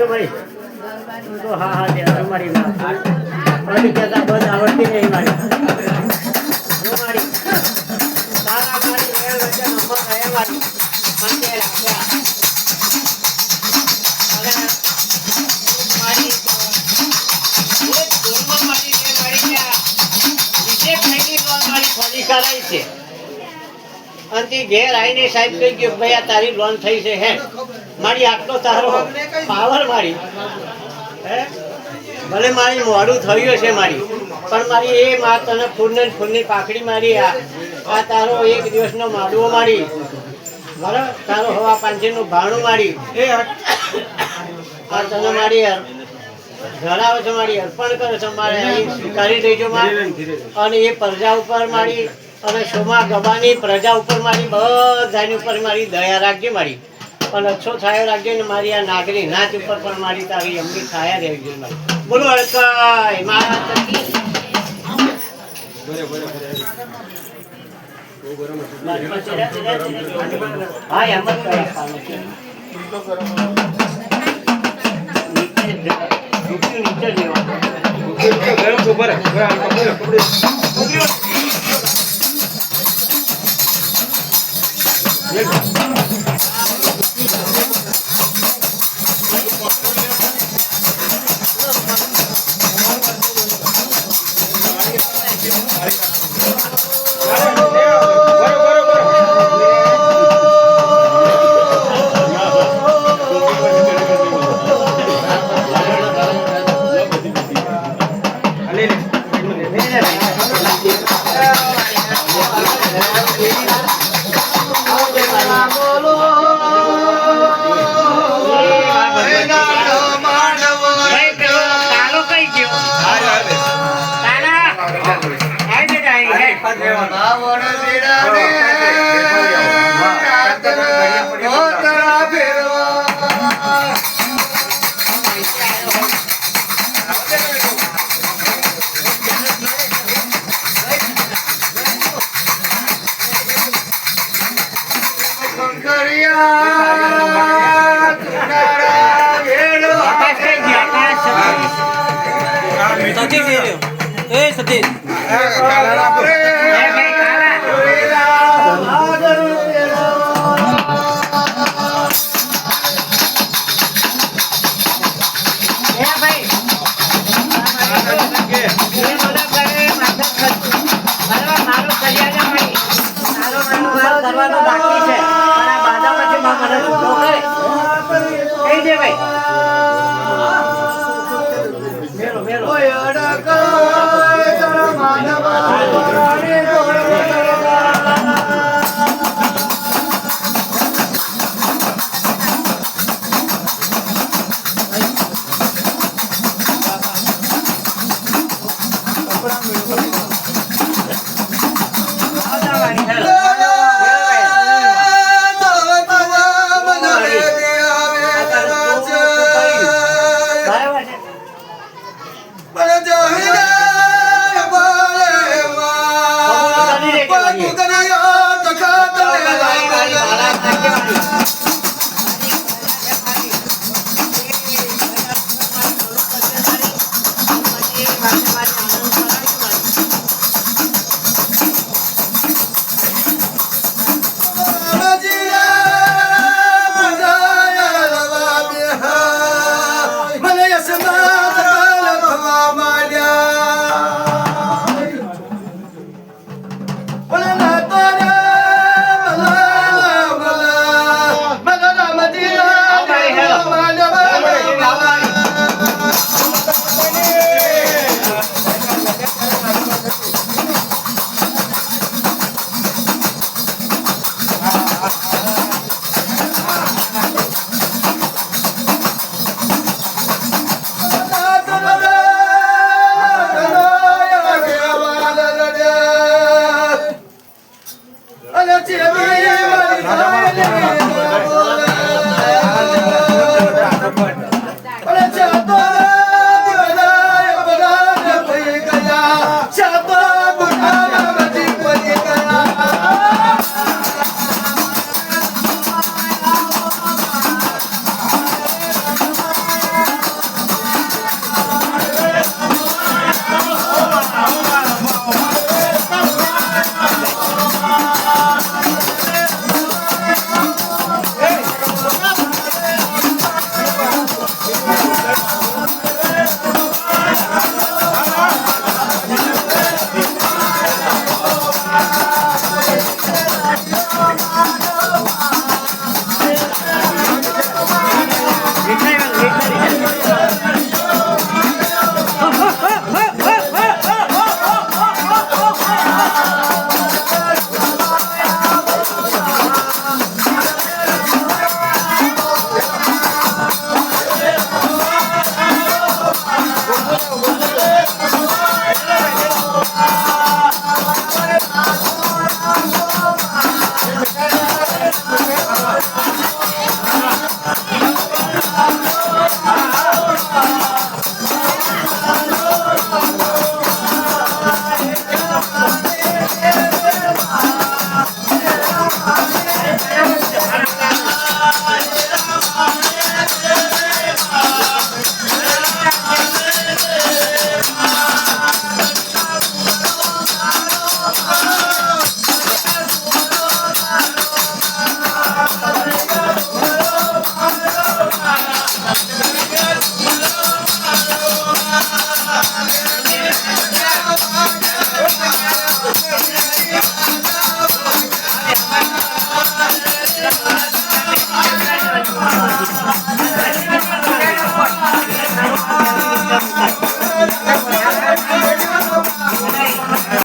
ભાઈ તો હા હા ત્યાં મારી મારી કહેતા બસ આવડતી નહીં મારી મારી તારા મારી વેળ વચ્ચે નંબર રહ્યા મારી અંતે રાખ્યા અને મારી એક ધૂળમાં મારી જે મારી ત્યાં વિશેષ થઈને મારી ફોલી કરાઈ છે અંતે ઘેર આવીને સાહેબ કહી ગયો ભાઈ આ તારી લોન થઈ છે હે મારી આટલો તારો પાવર મારી હે ભલે મારી મોડું થયું છે મારી પણ મારી એ માં તને ફૂલની પાકડી મારી આ તારો એક દિવસનો માડવો મારી બરાબર તારો હવા પાંચીનું ભાણું મારી આ તને મારી ધરાવે છે મારી અર્પણ કરે છે મારે અહીં સ્વીકારી દેજો મારી અને એ પ્રજા ઉપર મારી અને સોમા ગબાની પ્રજા ઉપર મારી બધાની ઉપર મારી દયા રાખજે મારી પણ અચ્છો છાયો રાખજે ને મારી આ નાગરી નાચ ઉપર પણ મારી તારી એમની છાયા રહેજો મારી બોલો હડકાઈ મારા હા એમ જ નીચે કરવાનું બાકી છે પણ આ બાધા પછી મને છૂટો કરે કહી દે ભાઈ